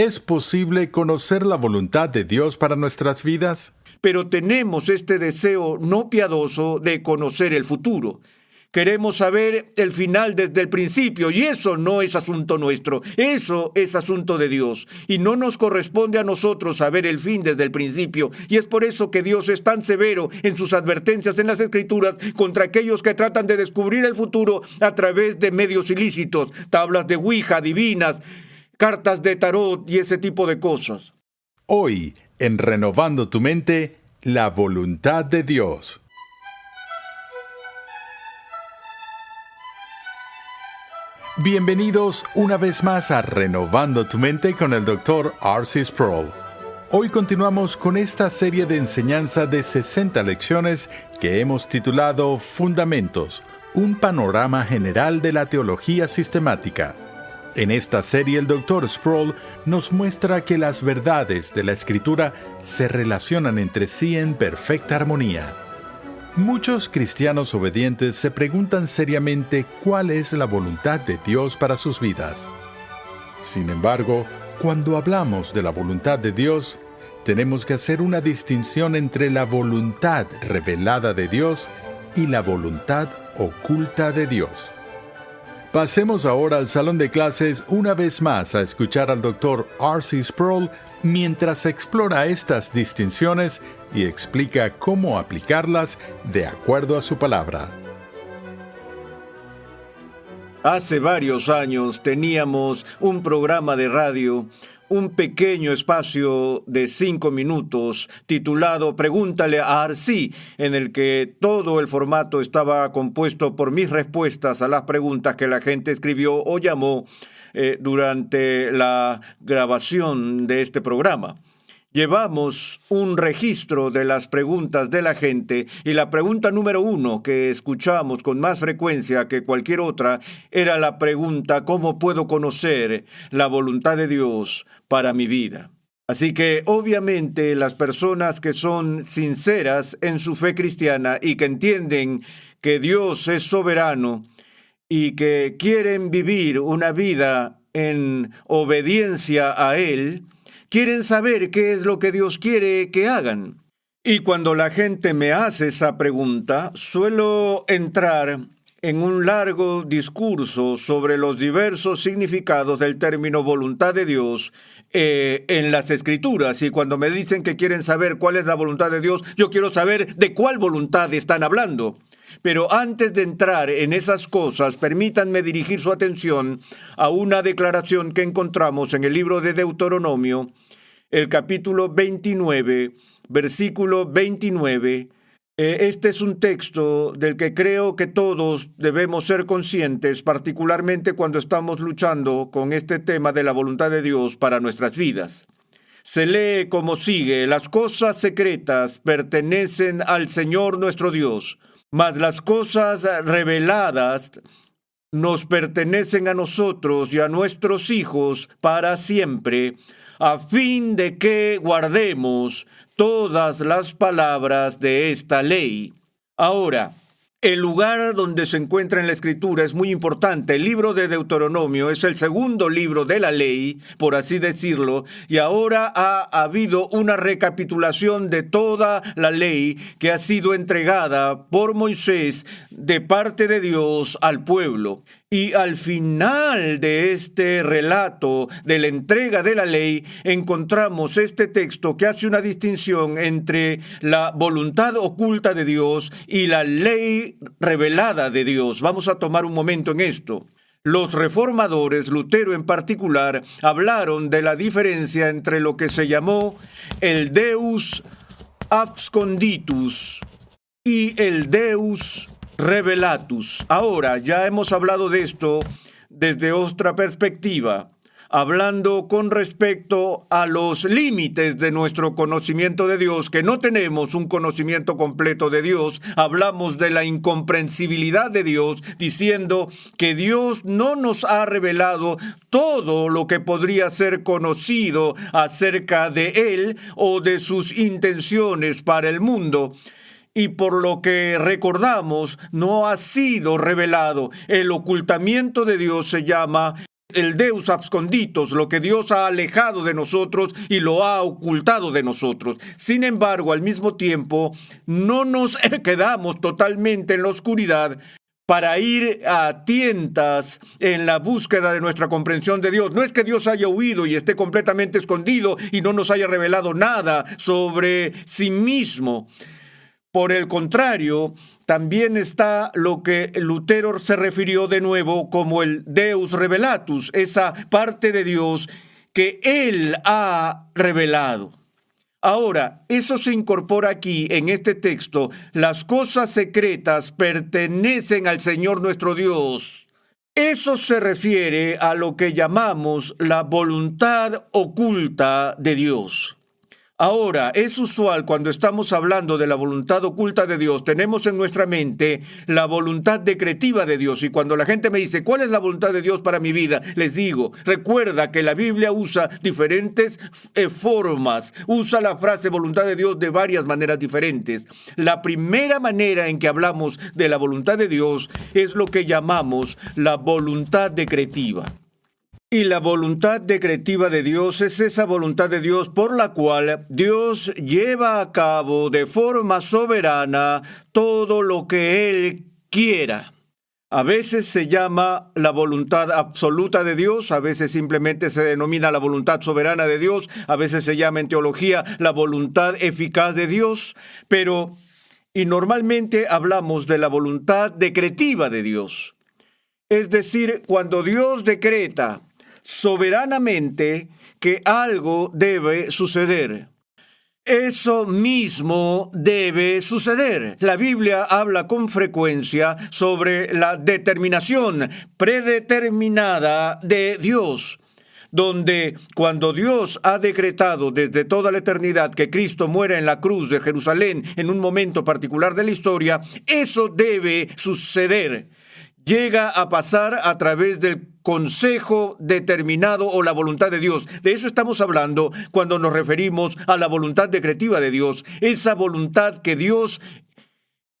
¿Es posible conocer la voluntad de Dios para nuestras vidas? Pero tenemos este deseo no piadoso de conocer el futuro. Queremos saber el final desde el principio, y eso no es asunto nuestro, eso es asunto de Dios. Y no nos corresponde a nosotros saber el fin desde el principio, y es por eso que Dios es tan severo en sus advertencias en las Escrituras contra aquellos que tratan de descubrir el futuro a través de medios ilícitos, tablas de Ouija, divinas, cartas de tarot y ese tipo de cosas. Hoy, en Renovando tu Mente, la voluntad de Dios. Bienvenidos una vez más a Renovando tu Mente con el Dr. R.C. Sproul. Hoy continuamos con esta serie de enseñanza de 60 lecciones que hemos titulado Fundamentos, un panorama general de la teología sistemática. En esta serie el Dr. Sproul nos muestra que las verdades de la Escritura se relacionan entre sí en perfecta armonía. Muchos cristianos obedientes se preguntan seriamente cuál es la voluntad de Dios para sus vidas. Sin embargo, cuando hablamos de la voluntad de Dios, tenemos que hacer una distinción entre la voluntad revelada de Dios y la voluntad oculta de Dios. Pasemos ahora al salón de clases una vez más a escuchar al Dr. R.C. Sproul mientras explora estas distinciones y explica cómo aplicarlas de acuerdo a su palabra. Hace varios años teníamos un programa de radio, un pequeño espacio de 5 minutos titulado Pregúntale a R.C., en el que todo el formato estaba compuesto por mis respuestas a las preguntas que la gente escribió o llamó durante la grabación de este programa. Llevamos un registro de las preguntas de la gente y la pregunta número 1 que escuchamos con más frecuencia que cualquier otra era la pregunta ¿cómo puedo conocer la voluntad de Dios para mi vida? Así que obviamente las personas que son sinceras en su fe cristiana y que entienden que Dios es soberano y que quieren vivir una vida en obediencia a Él, quieren saber qué es lo que Dios quiere que hagan. Y cuando la gente me hace esa pregunta, suelo entrar en un largo discurso sobre los diversos significados del término voluntad de Dios en las Escrituras. Y cuando me dicen que quieren saber cuál es la voluntad de Dios, yo quiero saber de cuál voluntad están hablando. Pero antes de entrar en esas cosas, permítanme dirigir su atención a una declaración que encontramos en el libro de Deuteronomio, el capítulo 29, versículo 29. Este es un texto del que creo que todos debemos ser conscientes, particularmente cuando estamos luchando con este tema de la voluntad de Dios para nuestras vidas. Se lee como sigue: las cosas secretas pertenecen al Señor nuestro Dios, mas las cosas reveladas nos pertenecen a nosotros y a nuestros hijos para siempre, a fin de que guardemos todas las palabras de esta ley. Ahora, el lugar donde se encuentra en la Escritura es muy importante. El libro de Deuteronomio es el segundo libro de la ley, por así decirlo, y ahora ha habido una recapitulación de toda la ley que ha sido entregada por Moisés de parte de Dios al pueblo. Y al final de este relato de la entrega de la ley, encontramos este texto que hace una distinción entre la voluntad oculta de Dios y la ley revelada de Dios. Vamos a tomar un momento en esto. Los reformadores, Lutero en particular, hablaron de la diferencia entre lo que se llamó el Deus absconditus y el Deus revelatus. Ahora, ya hemos hablado de esto desde otra perspectiva, hablando con respecto a los límites de nuestro conocimiento de Dios, que no tenemos un conocimiento completo de Dios. Hablamos de la incomprensibilidad de Dios, diciendo que Dios no nos ha revelado todo lo que podría ser conocido acerca de Él o de sus intenciones para el mundo. Y por lo que recordamos, no ha sido revelado. El ocultamiento de Dios se llama el Deus absconditus, lo que Dios ha alejado de nosotros y lo ha ocultado de nosotros. Sin embargo, al mismo tiempo, no nos quedamos totalmente en la oscuridad para ir a tientas en la búsqueda de nuestra comprensión de Dios. No es que Dios haya huido y esté completamente escondido y no nos haya revelado nada sobre sí mismo. Por el contrario, también está lo que Lutero se refirió de nuevo como el Deus Revelatus, esa parte de Dios que Él ha revelado. Ahora, eso se incorpora aquí en este texto. Las cosas secretas pertenecen al Señor nuestro Dios. Eso se refiere a lo que llamamos la voluntad oculta de Dios. Ahora, es usual cuando estamos hablando de la voluntad oculta de Dios, tenemos en nuestra mente la voluntad decretiva de Dios. Y cuando la gente me dice, ¿cuál es la voluntad de Dios para mi vida? Les digo, recuerda que la Biblia usa diferentes formas, usa la frase voluntad de Dios de varias maneras diferentes. La primera manera en que hablamos de la voluntad de Dios es lo que llamamos la voluntad decretiva. Y la voluntad decretiva de Dios es esa voluntad de Dios por la cual Dios lleva a cabo de forma soberana todo lo que Él quiera. A veces se llama la voluntad absoluta de Dios, a veces simplemente se denomina la voluntad soberana de Dios, a veces se llama en teología la voluntad eficaz de Dios, y normalmente hablamos de la voluntad decretiva de Dios. Es decir, cuando Dios decreta soberanamente que algo debe suceder, eso mismo debe suceder. La Biblia habla con frecuencia sobre la determinación predeterminada de Dios, donde cuando Dios ha decretado desde toda la eternidad que Cristo muera en la cruz de Jerusalén en un momento particular de la historia, eso debe suceder. Llega a pasar a través del consejo determinado o la voluntad de Dios. De eso estamos hablando cuando nos referimos a la voluntad decretiva de Dios. Esa voluntad que Dios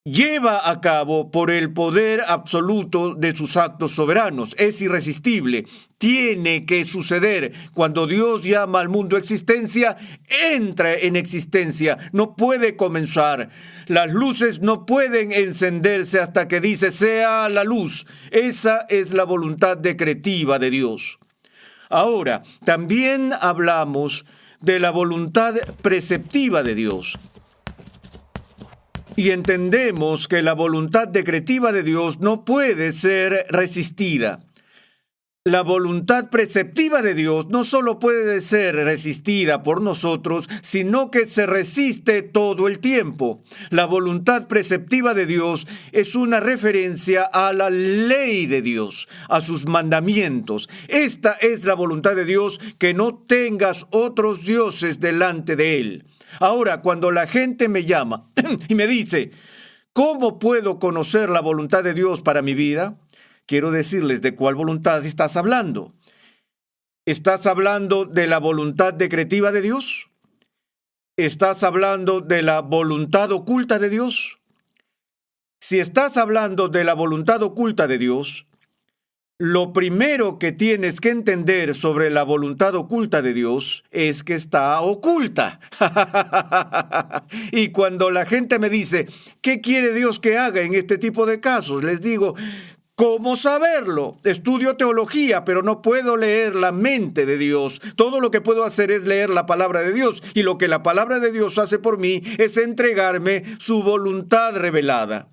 lleva a cabo por el poder absoluto de sus actos soberanos. Es irresistible. Tiene que suceder. Cuando Dios llama al mundo a existencia, entra en existencia. No puede comenzar. Las luces no pueden encenderse hasta que dice sea la luz. Esa es la voluntad decretiva de Dios. Ahora, también hablamos de la voluntad preceptiva de Dios. Y entendemos que la voluntad decretiva de Dios no puede ser resistida. La voluntad preceptiva de Dios no solo puede ser resistida por nosotros, sino que se resiste todo el tiempo. La voluntad preceptiva de Dios es una referencia a la ley de Dios, a sus mandamientos. Esta es la voluntad de Dios, que no tengas otros dioses delante de Él. Ahora, cuando la gente me llama y me dice, ¿cómo puedo conocer la voluntad de Dios para mi vida? Quiero decirles de cuál voluntad estás hablando. ¿Estás hablando de la voluntad decretiva de Dios? ¿Estás hablando de la voluntad oculta de Dios? Si estás hablando de la voluntad oculta de Dios, lo primero que tienes que entender sobre la voluntad oculta de Dios es que está oculta. Y cuando la gente me dice, ¿qué quiere Dios que haga en este tipo de casos? Les digo, ¿cómo saberlo? Estudio teología, pero no puedo leer la mente de Dios. Todo lo que puedo hacer es leer la palabra de Dios. Y lo que la palabra de Dios hace por mí es entregarme su voluntad revelada.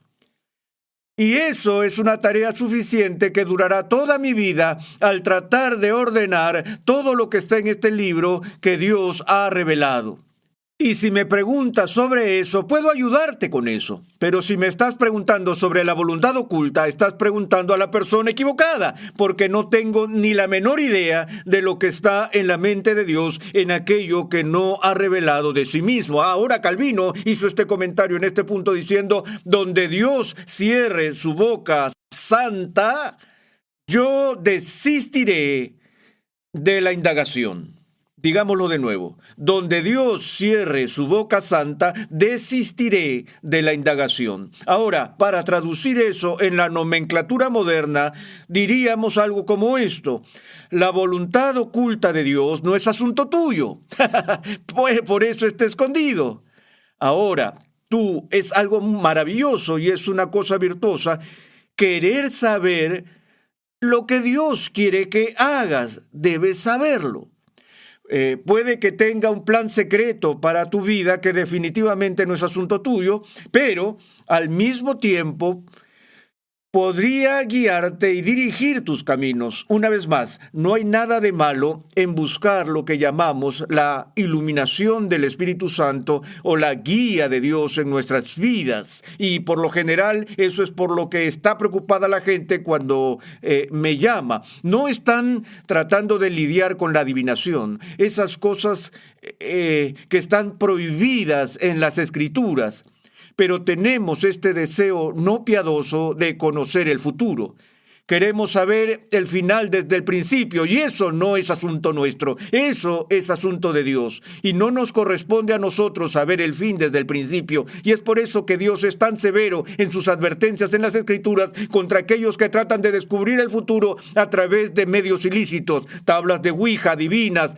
Y eso es una tarea suficiente que durará toda mi vida al tratar de ordenar todo lo que está en este libro que Dios ha revelado. Y si me preguntas sobre eso, puedo ayudarte con eso. Pero si me estás preguntando sobre la voluntad oculta, estás preguntando a la persona equivocada, porque no tengo ni la menor idea de lo que está en la mente de Dios en aquello que no ha revelado de sí mismo. Ahora Calvino hizo este comentario en este punto diciendo, donde Dios cierre su boca santa, yo desistiré de la indagación. Digámoslo de nuevo, donde Dios cierre su boca santa, desistiré de la indagación. Ahora, para traducir eso en la nomenclatura moderna, diríamos algo como esto: la voluntad oculta de Dios no es asunto tuyo, pues por eso está escondido. Ahora, tú, es algo maravilloso y es una cosa virtuosa querer saber lo que Dios quiere que hagas. Debes saberlo. Puede que tenga un plan secreto para tu vida que definitivamente no es asunto tuyo, pero al mismo tiempo podría guiarte y dirigir tus caminos. Una vez más, no hay nada de malo en buscar lo que llamamos la iluminación del Espíritu Santo o la guía de Dios en nuestras vidas. Y por lo general, eso es por lo que está preocupada la gente cuando me llama. No están tratando de lidiar con la adivinación, esas cosas que están prohibidas en las Escrituras. Pero tenemos este deseo no piadoso de conocer el futuro. Queremos saber el final desde el principio, y eso no es asunto nuestro, eso es asunto de Dios. Y no nos corresponde a nosotros saber el fin desde el principio, y es por eso que Dios es tan severo en sus advertencias en las Escrituras contra aquellos que tratan de descubrir el futuro a través de medios ilícitos, tablas de Ouija, divinas,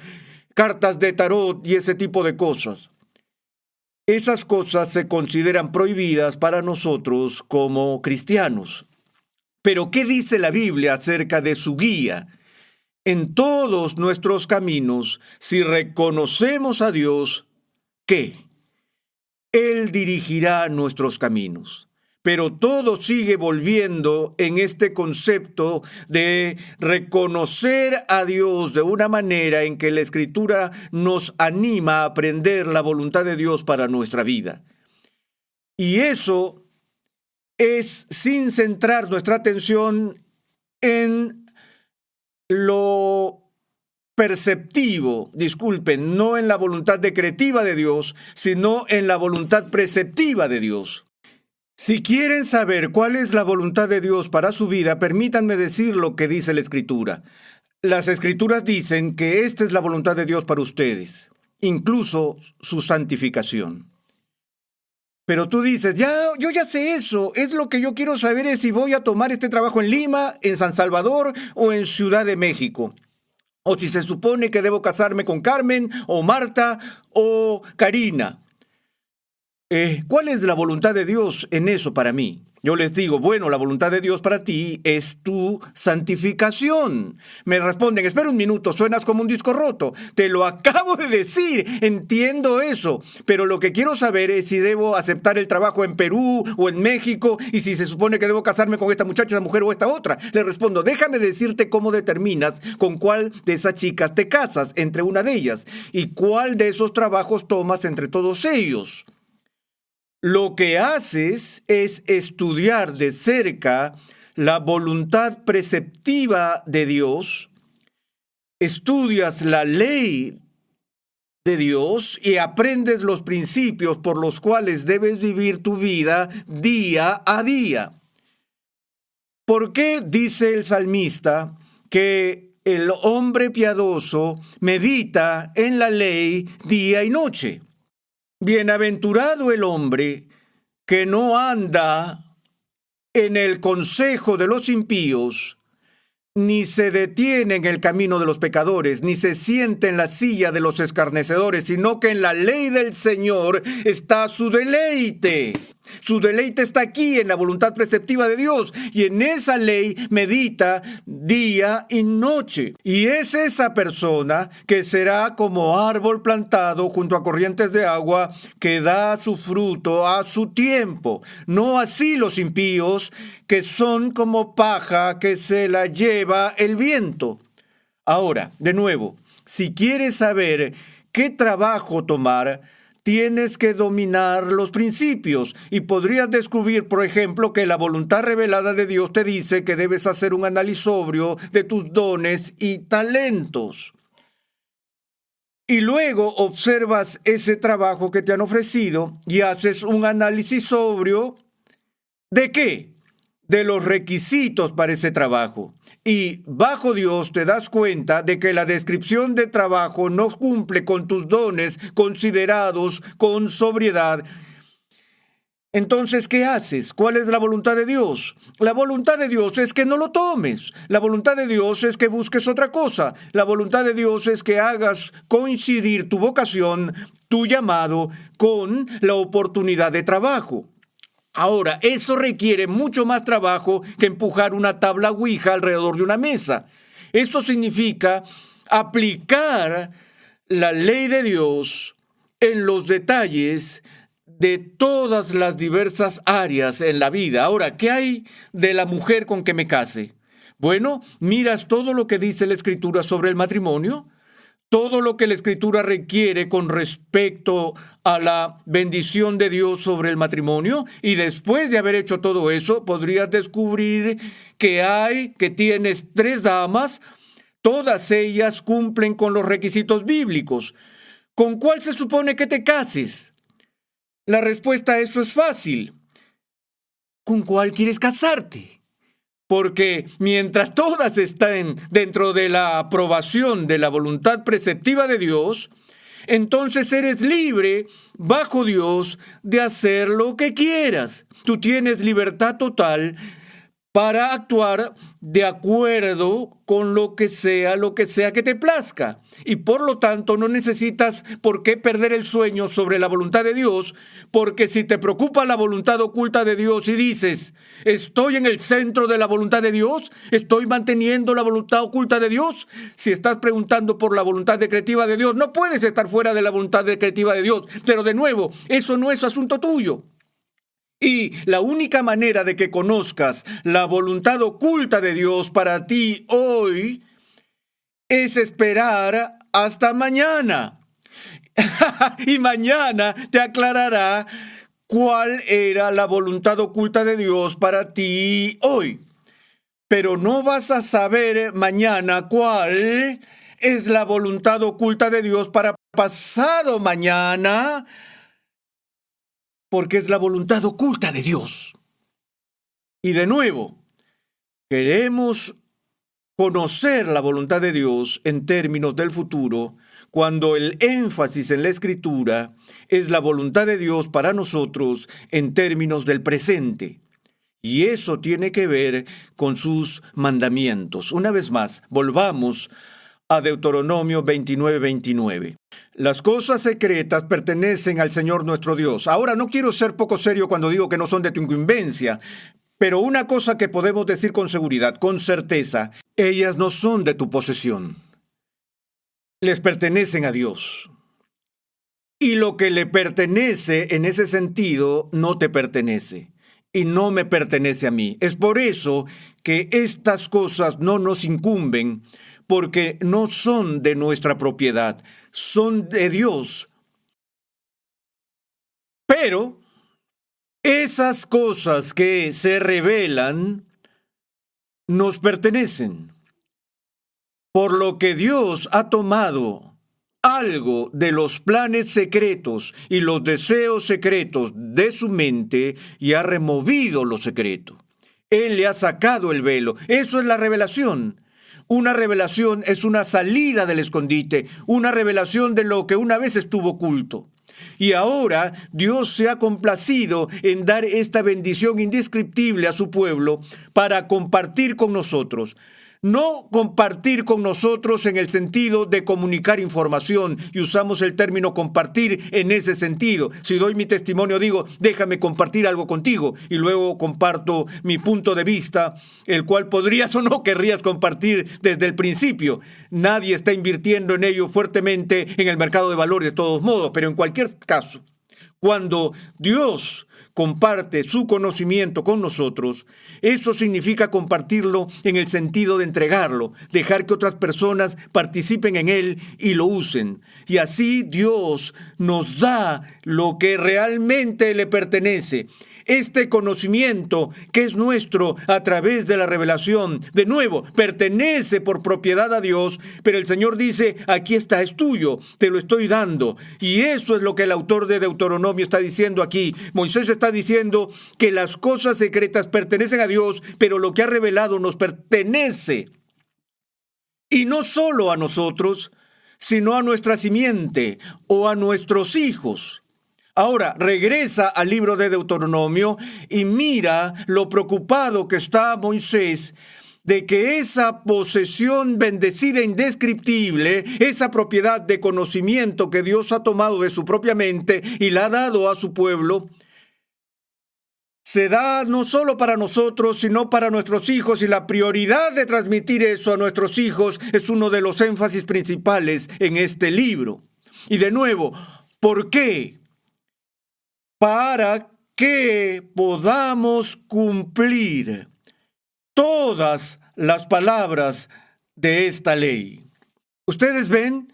cartas de tarot y ese tipo de cosas. Esas cosas se consideran prohibidas para nosotros como cristianos. Pero ¿qué dice la Biblia acerca de su guía? En todos nuestros caminos, si reconocemos a Dios, ¿qué? Él dirigirá nuestros caminos. Pero todo sigue volviendo en este concepto de reconocer a Dios de una manera en que la Escritura nos anima a aprender la voluntad de Dios para nuestra vida. Y eso es sin centrar nuestra atención en lo perceptivo, no en la voluntad decretiva de Dios, sino en la voluntad preceptiva de Dios. Si quieren saber cuál es la voluntad de Dios para su vida, permítanme decir lo que dice la Escritura. Las Escrituras dicen que esta es la voluntad de Dios para ustedes, incluso su santificación. Pero tú dices, yo ya sé eso, es lo que yo quiero saber es si voy a tomar este trabajo en Lima, en San Salvador o en Ciudad de México. O si se supone que debo casarme con Carmen o Marta o Karina. ¿Cuál es la voluntad de Dios en eso para mí? Yo les digo, bueno, la voluntad de Dios para ti es tu santificación. Me responden, espera un minuto, suenas como un disco roto. Te lo acabo de decir, entiendo eso. Pero lo que quiero saber es si debo aceptar el trabajo en Perú o en México y si se supone que debo casarme con esta muchacha, esta mujer o esta otra. Le respondo, déjame decirte cómo determinas con cuál de esas chicas te casas entre una de ellas y cuál de esos trabajos tomas entre todos ellos. Lo que haces es estudiar de cerca la voluntad preceptiva de Dios, estudias la ley de Dios y aprendes los principios por los cuales debes vivir tu vida día a día. ¿Por qué dice el salmista que el hombre piadoso medita en la ley día y noche? Bienaventurado el hombre que no anda en el consejo de los impíos, ni se detiene en el camino de los pecadores, ni se siente en la silla de los escarnecedores, sino que en la ley del Señor está su deleite. Su deleite está aquí en la voluntad preceptiva de Dios, y en esa ley medita día y noche. Y es esa persona que será como árbol plantado junto a corrientes de agua, que da su fruto a su tiempo. No así los impíos, que son como paja que se la lleva el viento. Ahora, de nuevo, si quieres saber qué trabajo tomar, tienes que dominar los principios y podrías descubrir, por ejemplo, que la voluntad revelada de Dios te dice que debes hacer un análisis sobrio de tus dones y talentos. Y luego observas ese trabajo que te han ofrecido y haces un análisis sobrio ¿de qué? de los requisitos para ese trabajo. Y bajo Dios te das cuenta de que la descripción de trabajo no cumple con tus dones considerados con sobriedad. Entonces, ¿qué haces? ¿Cuál es la voluntad de Dios? La voluntad de Dios es que no lo tomes. La voluntad de Dios es que busques otra cosa. La voluntad de Dios es que hagas coincidir tu vocación, tu llamado, con la oportunidad de trabajo. Ahora, eso requiere mucho más trabajo que empujar una tabla Ouija alrededor de una mesa. Eso significa aplicar la ley de Dios en los detalles de todas las diversas áreas en la vida. Ahora, ¿qué hay de la mujer con que me case? Bueno, miras todo lo que dice la Escritura sobre el matrimonio, todo lo que la Escritura requiere con respecto a la bendición de Dios sobre el matrimonio, y después de haber hecho todo eso, podrías descubrir que tienes 3 damas, todas ellas cumplen con los requisitos bíblicos. ¿Con cuál se supone que te cases? La respuesta a eso es fácil. ¿Con cuál quieres casarte? Porque mientras todas estén dentro de la aprobación de la voluntad preceptiva de Dios, entonces eres libre, bajo Dios, de hacer lo que quieras. Tú tienes libertad total para actuar de acuerdo con lo que sea que te plazca. Y por lo tanto no necesitas por qué perder el sueño sobre la voluntad de Dios, porque si te preocupa la voluntad oculta de Dios y dices, estoy en el centro de la voluntad de Dios, estoy manteniendo la voluntad oculta de Dios, si estás preguntando por la voluntad decretiva de Dios, no puedes estar fuera de la voluntad decretiva de Dios. Pero de nuevo, eso no es asunto tuyo. Y la única manera de que conozcas la voluntad oculta de Dios para ti hoy es esperar hasta mañana. Y mañana te aclarará cuál era la voluntad oculta de Dios para ti hoy. Pero no vas a saber mañana cuál es la voluntad oculta de Dios para pasado mañana, porque es la voluntad oculta de Dios. Y de nuevo, queremos conocer la voluntad de Dios en términos del futuro, cuando el énfasis en la Escritura es la voluntad de Dios para nosotros en términos del presente. Y eso tiene que ver con sus mandamientos. Una vez más, volvamos a Deuteronomio 29:29. Las cosas secretas pertenecen al Señor nuestro Dios. Ahora, no quiero ser poco serio cuando digo que no son de tu incumbencia, pero una cosa que podemos decir con seguridad, con certeza, ellas no son de tu posesión. Les pertenecen a Dios. Y lo que le pertenece en ese sentido no te pertenece. Y no me pertenece a mí. Es por eso que estas cosas no nos incumben, porque no son de nuestra propiedad, son de Dios. Pero esas cosas que se revelan nos pertenecen, por lo que Dios ha tomado algo de los planes secretos y los deseos secretos de su mente y ha removido lo secreto. Él le ha sacado el velo. Eso es la revelación. Una revelación es una salida del escondite, una revelación de lo que una vez estuvo oculto. Y ahora Dios se ha complacido en dar esta bendición indescriptible a su pueblo para compartir con nosotros. No compartir con nosotros en el sentido de comunicar información, y usamos el término compartir en ese sentido. Si doy mi testimonio, digo, déjame compartir algo contigo, y luego comparto mi punto de vista, el cual podrías o no querrías compartir desde el principio. Nadie está invirtiendo en ello fuertemente en el mercado de valores de todos modos, pero en cualquier caso, cuando Dios comparte su conocimiento con nosotros, eso significa compartirlo en el sentido de entregarlo, dejar que otras personas participen en él y lo usen. Y así Dios nos da lo que realmente le pertenece. Este conocimiento que es nuestro a través de la revelación, de nuevo, pertenece por propiedad a Dios, pero el Señor dice, aquí está, es tuyo, te lo estoy dando. Y eso es lo que el autor de Deuteronomio Deuteronomio está diciendo aquí. Moisés está diciendo que las cosas secretas pertenecen a Dios, pero lo que ha revelado nos pertenece. Y no solo a nosotros, sino a nuestra simiente o a nuestros hijos. Ahora, regresa al libro de Deuteronomio y mira lo preocupado que está Moisés de que esa posesión bendecida e indescriptible, esa propiedad de conocimiento que Dios ha tomado de su propia mente y la ha dado a su pueblo, se da no solo para nosotros, sino para nuestros hijos, y la prioridad de transmitir eso a nuestros hijos es uno de los énfasis principales en este libro. Y de nuevo, ¿por qué? Para que podamos cumplir todas las palabras de esta ley. Ustedes ven,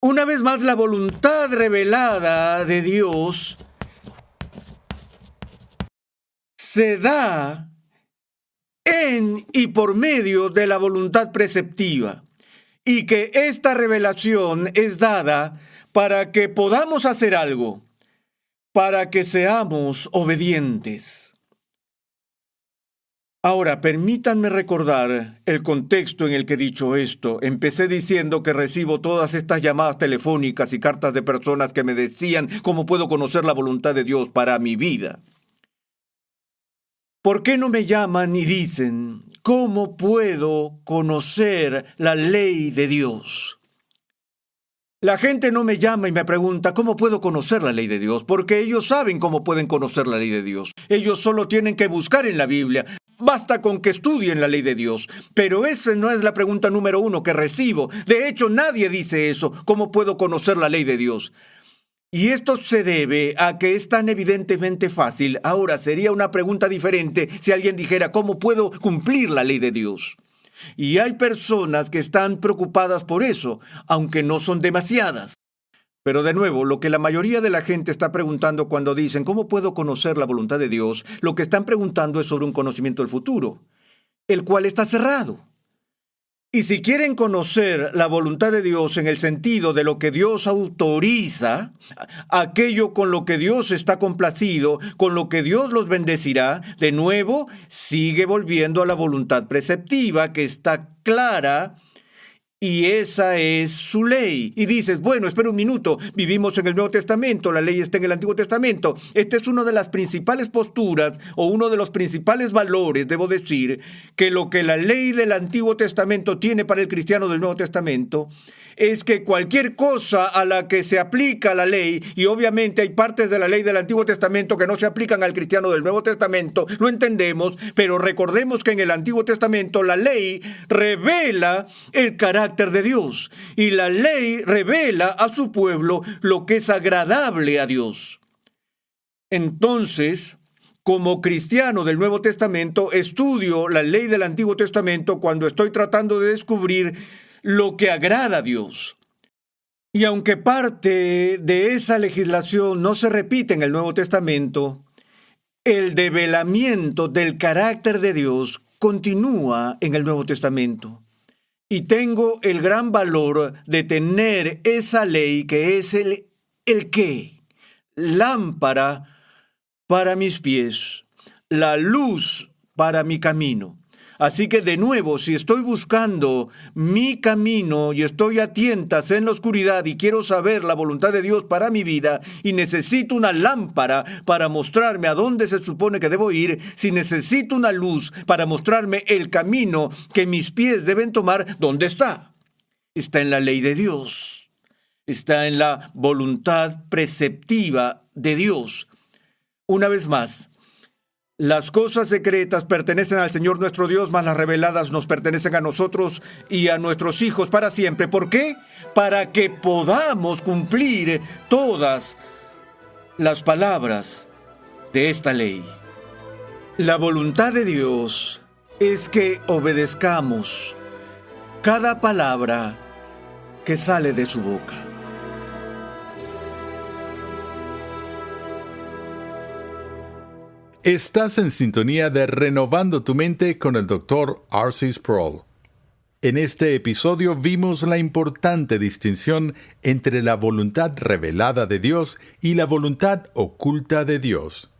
una vez más, la voluntad revelada de Dios se da en y por medio de la voluntad preceptiva, y que esta revelación es dada para que podamos hacer algo, para que seamos obedientes. Ahora, permítanme recordar el contexto en el que he dicho esto. Empecé diciendo que recibo todas estas llamadas telefónicas y cartas de personas que me decían cómo puedo conocer la voluntad de Dios para mi vida. ¿Por qué no me llaman y dicen cómo puedo conocer la ley de Dios? La gente no me llama y me pregunta cómo puedo conocer la ley de Dios, porque ellos saben cómo pueden conocer la ley de Dios. Ellos solo tienen que buscar en la Biblia. Basta con que estudien la ley de Dios. Pero esa no es la pregunta número uno que recibo. De hecho, nadie dice eso. ¿Cómo puedo conocer la ley de Dios? Y esto se debe a que es tan evidentemente fácil. Ahora, sería una pregunta diferente si alguien dijera ¿cómo puedo cumplir la ley de Dios? Y hay personas que están preocupadas por eso, aunque no son demasiadas. Pero de nuevo, lo que la mayoría de la gente está preguntando cuando dicen ¿cómo puedo conocer la voluntad de Dios? Lo que están preguntando es sobre un conocimiento del futuro, el cual está cerrado. Y si quieren conocer la voluntad de Dios en el sentido de lo que Dios autoriza, aquello con lo que Dios está complacido, con lo que Dios los bendecirá, de nuevo, sigue volviendo a la voluntad preceptiva que está clara. Y esa es su ley. Y dices, bueno, espera un minuto, vivimos en el Nuevo Testamento, la ley está en el Antiguo Testamento. Esta es una de las principales posturas o uno de los principales valores, debo decir, que lo que la ley del Antiguo Testamento tiene para el cristiano del Nuevo Testamento es que cualquier cosa a la que se aplica la ley, y obviamente hay partes de la ley del Antiguo Testamento que no se aplican al cristiano del Nuevo Testamento, lo entendemos, pero recordemos que en el Antiguo Testamento la ley revela el carácter de Dios, y la ley revela a su pueblo lo que es agradable a Dios. Entonces, como cristiano del Nuevo Testamento, estudio la ley del Antiguo Testamento cuando estoy tratando de descubrir lo que agrada a Dios. Y aunque parte de esa legislación no se repite en el Nuevo Testamento, el develamiento del carácter de Dios continúa en el Nuevo Testamento. Y tengo el gran valor de tener esa ley que es el qué, lámpara para mis pies, la luz para mi camino. Así que de nuevo, si estoy buscando mi camino y estoy a tientas en la oscuridad y quiero saber la voluntad de Dios para mi vida y necesito una lámpara para mostrarme a dónde se supone que debo ir, si necesito una luz para mostrarme el camino que mis pies deben tomar, ¿dónde está? Está en la ley de Dios. Está en la voluntad preceptiva de Dios. Una vez más, las cosas secretas pertenecen al Señor nuestro Dios, mas las reveladas nos pertenecen a nosotros y a nuestros hijos para siempre. ¿Por qué? Para que podamos cumplir todas las palabras de esta ley. La voluntad de Dios es que obedezcamos cada palabra que sale de su boca. Estás en sintonía de Renovando tu Mente con el Dr. R.C. Sproul. En este episodio vimos la importante distinción entre la voluntad revelada de Dios y la voluntad oculta de Dios.